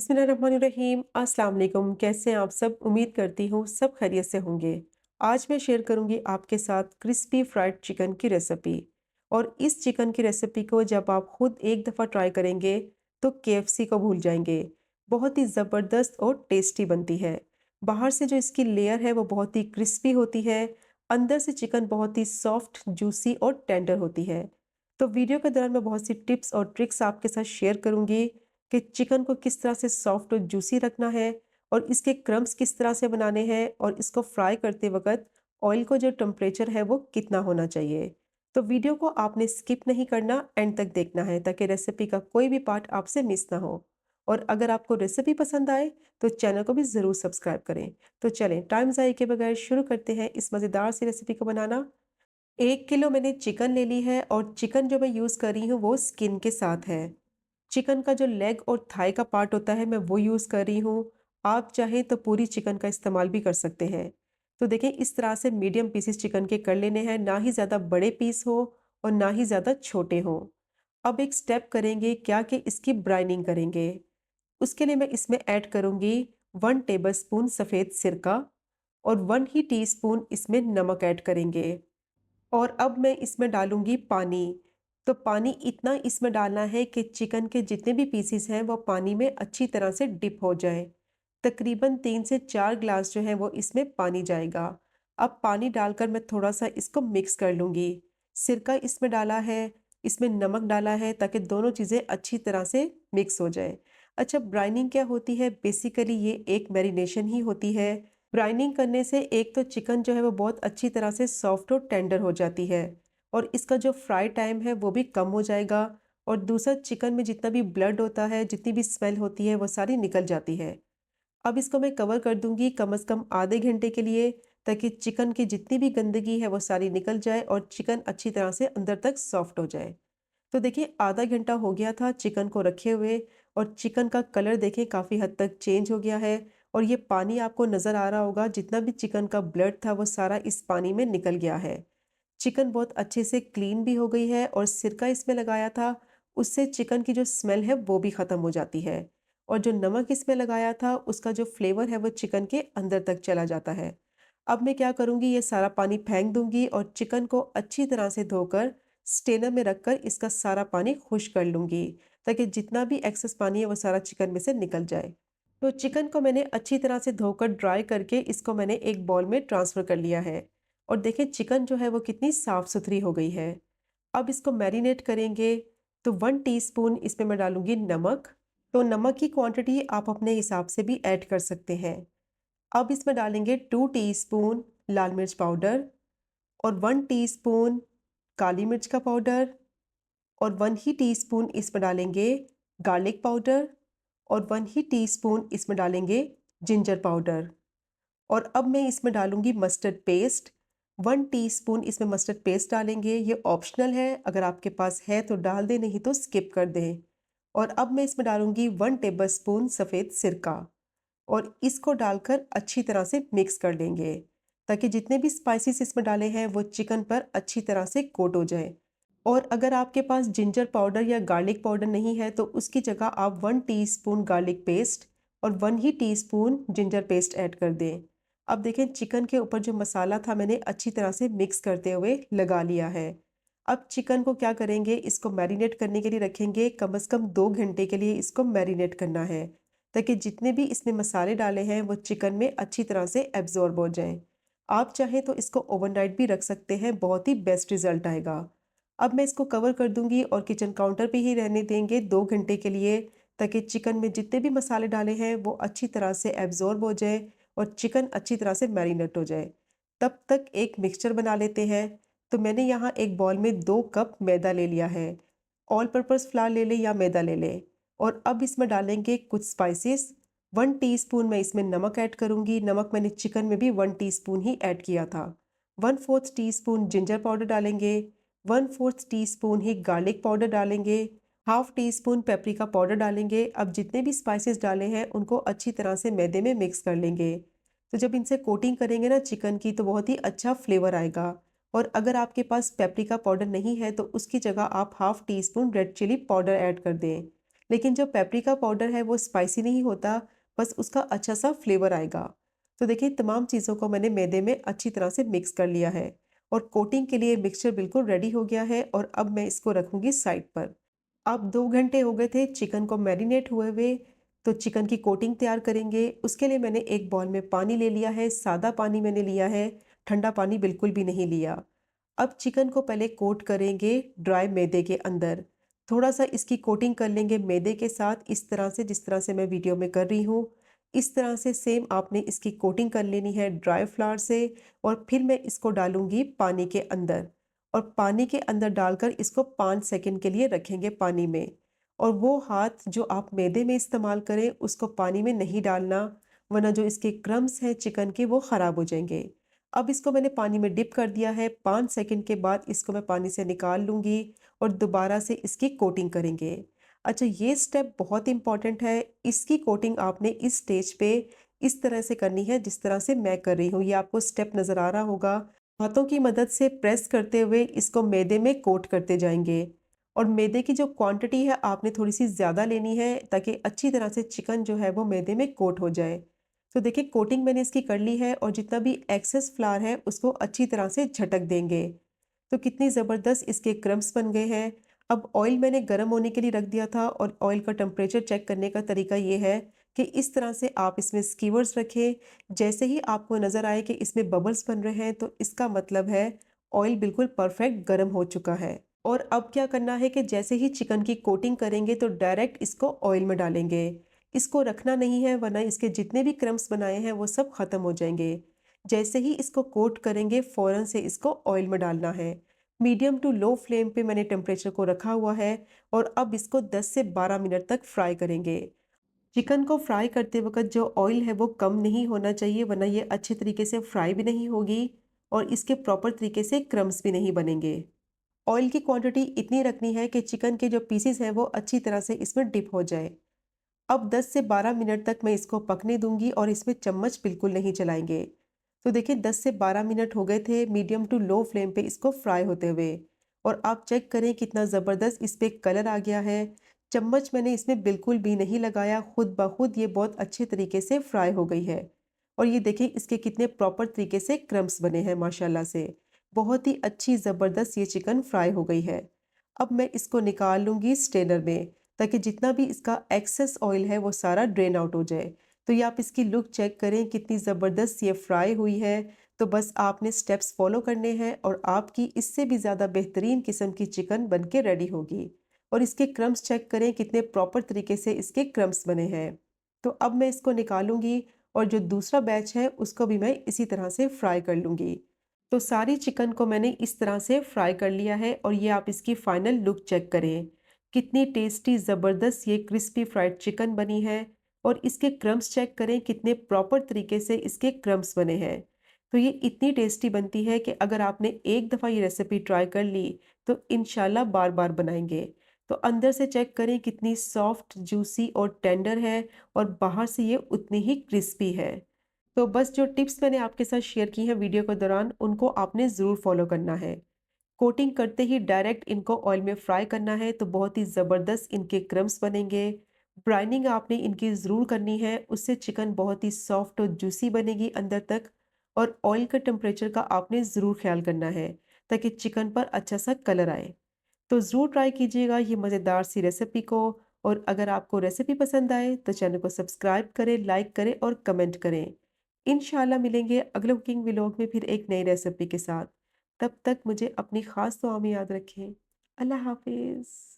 बिस्मिल्लाहिर्रहमानिर्रहीम। अस्सलाम वालेकुम। कैसे हैं आप सब? उम्मीद करती हूँ सब खैरियत से होंगे। आज मैं शेयर करूँगी आपके साथ क्रिस्पी फ्राइड चिकन की रेसिपी। और इस चिकन की रेसिपी को जब आप खुद एक दफ़ा ट्राई करेंगे तो केएफसी को भूल जाएंगे। बहुत ही ज़बरदस्त और टेस्टी बनती है। बाहर से जो इसकी लेयर है वो बहुत ही क्रिस्पी होती है, अंदर से चिकन बहुत ही सॉफ्ट, जूसी और टेंडर होती है। तो वीडियो के दौरान मैं बहुत सी टिप्स और ट्रिक्स आपके साथ शेयर करूँगी कि चिकन को किस तरह से सॉफ्ट और जूसी रखना है और इसके क्रम्स किस तरह से बनाने हैं और इसको फ्राई करते वक्त ऑयल को जो टेम्परेचर है वो कितना होना चाहिए। तो वीडियो को आपने स्किप नहीं करना, एंड तक देखना है ताकि रेसिपी का कोई भी पार्ट आपसे मिस ना हो। और अगर आपको रेसिपी पसंद आए तो चैनल को भी ज़रूर सब्सक्राइब करें। तो चलें, टाइम ज़ाया के बगैर शुरू करते हैं इस मज़ेदार सी रेसिपी को बनाना। 1 किलो मैंने चिकन ले ली है और चिकन जो मैं यूज़ कर रही हूँ वो स्किन के साथ है। चिकन का जो लेग और थाई का पार्ट होता है मैं वो यूज़ कर रही हूँ। आप चाहें तो पूरी चिकन का इस्तेमाल भी कर सकते हैं। तो देखें, इस तरह से मीडियम पीसेस चिकन के कर लेने हैं, ना ही ज़्यादा बड़े पीस हो और ना ही ज़्यादा छोटे हों। अब एक स्टेप करेंगे क्या कि इसकी ब्राइनिंग करेंगे। उसके लिए मैं इसमें ऐड करूँगी 1 टेबलस्पून सफ़ेद सिरका और 1 ही टीस्पून इसमें नमक ऐड करेंगे। और अब मैं इसमें डालूँगी पानी। तो पानी इतना इसमें डालना है कि चिकन के जितने भी पीसेस हैं वो पानी में अच्छी तरह से डिप हो जाएँ। तकरीबन 3 से 4 ग्लास जो है वो इसमें पानी जाएगा। अब पानी डालकर मैं थोड़ा-सा इसको मिक्स कर लूँगी। सिरका इसमें डाला है, इसमें नमक डाला है ताकि दोनों चीज़ें अच्छी तरह से मिक्स हो जाएँ। अच्छा, ब्राइनिंग क्या होती है? बेसिकली ये एक मैरिनेशन ही होती है। ब्राइनिंग करने से एक तो चिकन जो है वो बहुत अच्छी तरह से सॉफ्ट और टेंडर हो जाती है और इसका जो फ्राई टाइम है वो भी कम हो जाएगा। और दूसरा, चिकन में जितना भी ब्लड होता है, जितनी भी स्मेल होती है वो सारी निकल जाती है। अब इसको मैं कवर कर दूंगी कम से कम आधे घंटे के लिए, ताकि चिकन की जितनी भी गंदगी है वो सारी निकल जाए और चिकन अच्छी तरह से अंदर तक सॉफ्ट हो जाए। तो देखिए, आधा घंटा हो गया था चिकन को रखे हुए और चिकन का कलर देखिए काफ़ी हद तक चेंज हो गया है। और ये पानी आपको नज़र आ रहा होगा, जितना भी चिकन का ब्लड था वो सारा इस पानी में निकल गया है। चिकन बहुत अच्छे से क्लीन भी हो गई है और सिरका इसमें लगाया था, उससे चिकन की जो स्मेल है वो भी ख़त्म हो जाती है। और जो नमक इसमें लगाया था उसका जो फ्लेवर है वो चिकन के अंदर तक चला जाता है। अब मैं क्या करूँगी, ये सारा पानी फेंक दूँगी और चिकन को अच्छी तरह से धोकर स्ट्रेनर में रखकर इसका सारा पानी खुश्क कर लूँगी, ताकि जितना भी एक्सेस पानी है वो सारा चिकन में से निकल जाए। तो चिकन को मैंने अच्छी तरह से धोकर ड्राई करके इसको मैंने एक बाउल में ट्रांसफ़र कर लिया है। और देखिए, चिकन जो है वो कितनी साफ़ सुथरी हो गई है। अब इसको मैरिनेट करेंगे। तो 1 टीस्पून इसमें मैं डालूँगी नमक। तो नमक की क्वांटिटी आप अपने हिसाब से भी ऐड कर सकते हैं। अब इसमें डालेंगे 2 टीस्पून लाल मिर्च पाउडर और 1 टीस्पून काली मिर्च का पाउडर और 1 ही टीस्पून इसमें डालेंगे गार्लिक पाउडर और 1 ही टीस्पून इसमें डालेंगे जिंजर पाउडर। और अब मैं इसमें डालूँगी मस्टर्ड पेस्ट। 1 टीस्पून इसमें मस्टर्ड पेस्ट डालेंगे, ये ऑप्शनल है, अगर आपके पास है तो डाल दें, नहीं तो स्किप कर दें। और अब मैं इसमें डालूँगी 1 टेबलस्पून सफ़ेद सिरका और इसको डालकर अच्छी तरह से मिक्स कर लेंगे, ताकि जितने भी स्पाइसेस इसमें डाले हैं वो चिकन पर अच्छी तरह से कोट हो जाए। और अगर आपके पास जिंजर पाउडर या गार्लिक पाउडर नहीं है तो उसकी जगह आप 1 टीस्पून गार्लिक पेस्ट और 1 ही टीस्पून जिंजर पेस्ट ऐड कर दें। अब देखें, चिकन के ऊपर जो मसाला था मैंने अच्छी तरह से मिक्स करते हुए लगा लिया है। अब चिकन को क्या करेंगे, इसको मैरिनेट करने के लिए रखेंगे। कम से कम 2 घंटे के लिए इसको मैरिनेट करना है, ताकि जितने भी इसमें मसाले डाले हैं वो चिकन में अच्छी तरह से एब्जॉर्ब हो जाएं। आप चाहें तो इसको ओवरनाइट भी रख सकते हैं, बहुत ही बेस्ट रिजल्ट आएगा। अब मैं इसको कवर कर दूंगी और किचन काउंटर पे ही रहने देंगे 2 घंटे के लिए, ताकि चिकन में जितने भी मसाले डाले हैं वो अच्छी तरह से एब्जॉर्ब हो जाए और चिकन अच्छी तरह से मैरिनेट हो जाए। तब तक एक मिक्सचर बना लेते हैं। तो मैंने यहाँ एक बॉल में 2 कप मैदा ले लिया है। ऑल पर्पस फ्लावर ले लें या मैदा ले लें। और अब इसमें डालेंगे कुछ स्पाइसेस। 1 टीस्पून मैं इसमें नमक ऐड करूँगी। नमक मैंने चिकन में भी 1 टीस्पून ही ऐड किया था। 1/4 टीस्पून जिंजर पाउडर डालेंगे। 1/4 टीस्पून ही गार्लिक पाउडर डालेंगे। Half tea spoon paprika powder डालेंगे। अब जितने भी स्पाइसेस डाले हैं उनको अच्छी तरह से मैदे में मिक्स कर लेंगे। तो जब इनसे कोटिंग करेंगे ना चिकन की, तो बहुत ही अच्छा फ्लेवर आएगा। और अगर आपके पास पेपरिका पाउडर नहीं है तो उसकी जगह आप half teaspoon red chilli powder add कर दें। लेकिन जो पेपरिका पाउडर है वो स्पाइसी नहीं होता, बस उसका अच्छा सा फ्लेवर आएगा। तो देखिए तमाम चीज़ों को मैंने मैदे में अच्छी तरह से मिक्स कर लिया है और कोटिंग के लिए मिक्सचर बिल्कुल रेडी हो गया है और अब मैं इसको रखूँगी साइड पर। अब 2 घंटे हो गए थे चिकन को मैरिनेट हुए हुए, तो चिकन की कोटिंग तैयार करेंगे। उसके लिए मैंने एक बाउल में पानी ले लिया है, सादा पानी मैंने लिया है, ठंडा पानी बिल्कुल भी नहीं लिया। अब चिकन को पहले कोट करेंगे ड्राई मैदे के अंदर। थोड़ा-सा इसकी कोटिंग कर लेंगे मैदे के साथ इस तरह से जिस तरह से मैं वीडियो में कर रही हूँ। इस तरह से सेम आपने इसकी कोटिंग कर लेनी है ड्राई फ्लावर से और फिर मैं इसको डालूँगी पानी के अंदर और पानी के अंदर डालकर इसको 5 सेकंड के लिए रखेंगे पानी में। और वो हाथ जो आप मैदे में इस्तेमाल करें उसको पानी में नहीं डालना, वरना जो इसके क्रम्स हैं चिकन के वो ख़राब हो जाएँगे। अब इसको मैंने पानी में डिप कर दिया है, 5 सेकंड के बाद इसको मैं पानी से निकाल लूँगी और दोबारा से इसकी कोटिंग करेंगे। अच्छा ये स्टेप बहुत इम्पोर्टेंट है, इसकी कोटिंग आपने इस स्टेज पे इस तरह से करनी है जिस तरह से मैं कर रही हूँ। ये आपको स्टेप नज़र आ रहा होगा। हाथों की मदद से प्रेस करते हुए इसको मैदे में कोट करते जाएँगे और मैदे की जो क्वांटिटी है आपने थोड़ी-सी ज़्यादा लेनी है ताकि अच्छी तरह से चिकन जो है वो मैदे में कोट हो जाए। तो देखिए कोटिंग मैंने इसकी कर ली है और जितना भी एक्सेस फ्लावर है उसको अच्छी तरह से झटक देंगे। तो कितनी ज़बरदस्त इसके क्रम्स बन गए हैं। अब ऑयल मैंने गर्म होने के लिए रख दिया था और ऑयल का टेम्परेचर चेक करने का तरीका ये है कि इस तरह से आप इसमें स्कीवर्स रखें। जैसे ही आपको नज़र आए कि इसमें बबल्स बन रहे हैं तो इसका मतलब है ऑयल बिल्कुल परफेक्ट गर्म हो चुका है। और अब क्या करना है कि जैसे ही चिकन की कोटिंग करेंगे तो डायरेक्ट इसको ऑयल में डालेंगे। इसको रखना नहीं है वरना इसके जितने भी क्रम्स बनाए हैं वो सब ख़त्म हो जाएंगे। जैसे ही इसको कोट करेंगे फ़ौरन से इसको ऑयल में डालना है। मीडियम टू लो फ्लेम पे मैंने टेम्परेचर को रखा हुआ है और अब इसको 10 से 12 मिनट तक फ्राई करेंगे। चिकन को फ्राई करते वक़्त जो ऑयल है वो कम नहीं होना चाहिए वरना ये अच्छे तरीके से फ्राई भी नहीं होगी और इसके प्रॉपर तरीके से क्रम्स भी नहीं बनेंगे। ऑयल की क्वांटिटी इतनी रखनी है कि चिकन के जो पीसेस हैं वो अच्छी तरह से इसमें डिप हो जाए। अब 10 से 12 मिनट तक मैं इसको पकने दूंगी और इसमें चम्मच बिल्कुल नहीं चलाएंगे। तो देखिए 10 से 12 मिनट हो गए थे मीडियम टू लो फ्लेम पे इसको फ्राई होते हुए और आप चेक करें कितना ज़बरदस्त इस पे कलर आ गया है। चम्मच मैंने इसमें बिल्कुल भी नहीं लगाया, खुद ब खुद ये बहुत अच्छे तरीके से फ्राई हो गई है। और ये देखिए इसके कितने प्रॉपर तरीके से क्रम्स बने हैं माशाल्लाह से। बहुत ही अच्छी ज़बरदस्त ये चिकन फ्राई हो गई है। अब मैं इसको निकाल लूँगी स्ट्रेनर में ताकि जितना भी इसका एक्सेस ऑयल है वो सारा ड्रेन आउट हो जाए। तो ये आप इसकी लुक चेक करें कितनी ज़बरदस्त ये फ्राई हुई है। तो बस आपने स्टेप्स फॉलो करने हैं और आपकी इससे भी ज़्यादा बेहतरीन किस्म की चिकन बन के रेडी होगी। और इसके क्रम्स चेक करें कितने प्रॉपर तरीके से इसके क्रम्स बने हैं। तो अब मैं इसको निकालूंगी और जो दूसरा बैच है उसको भी मैं इसी तरह से फ्राई कर लूँगी। तो सारी चिकन को मैंने इस तरह से फ्राई कर लिया है और ये आप इसकी फाइनल लुक चेक करें। कितनी टेस्टी ज़बरदस्त ये क्रिस्पी फ्राइड चिकन बनी है और इसके क्रम्स चेक करें कितने प्रॉपर तरीके से इसके क्रम्स बने हैं। तो ये इतनी टेस्टी बनती है कि अगर आपने एक दफ़ा ये रेसिपी ट्राई कर ली तो इंशाल्लाह बार-बार बनाएंगे। तो अंदर से चेक करें कितनी सॉफ्ट, जूसी और टेंडर है और बाहर से ये उतनी ही क्रिस्पी है। तो बस जो टिप्स मैंने आपके साथ शेयर की हैं वीडियो के दौरान उनको आपने ज़रूर फॉलो करना है। कोटिंग करते ही डायरेक्ट इनको ऑयल में फ्राई करना है तो बहुत ही ज़बरदस्त इनके क्रम्स बनेंगे। ब्राइनिंग आपने इनकी ज़रूर करनी है, उससे चिकन बहुत ही सॉफ्ट और जूसी बनेगी अंदर तक। और ऑयल का टेम्परेचर का आपने ज़रूर ख्याल करना है ताकि चिकन पर अच्छा सा कलर आए। तो ज़रूर ट्राई कीजिएगा ये मज़ेदार सी रेसिपी को। और अगर आपको रेसिपी पसंद आए तो चैनल को सब्सक्राइब करें, लाइक करें और कमेंट करें। इंशाल्लाह मिलेंगे अगले कुकिंग व्लॉग में फिर एक नई रेसिपी के साथ। तब तक मुझे अपनी ख़ास दुआ में याद रखें। अल्लाह हाफ़िज़।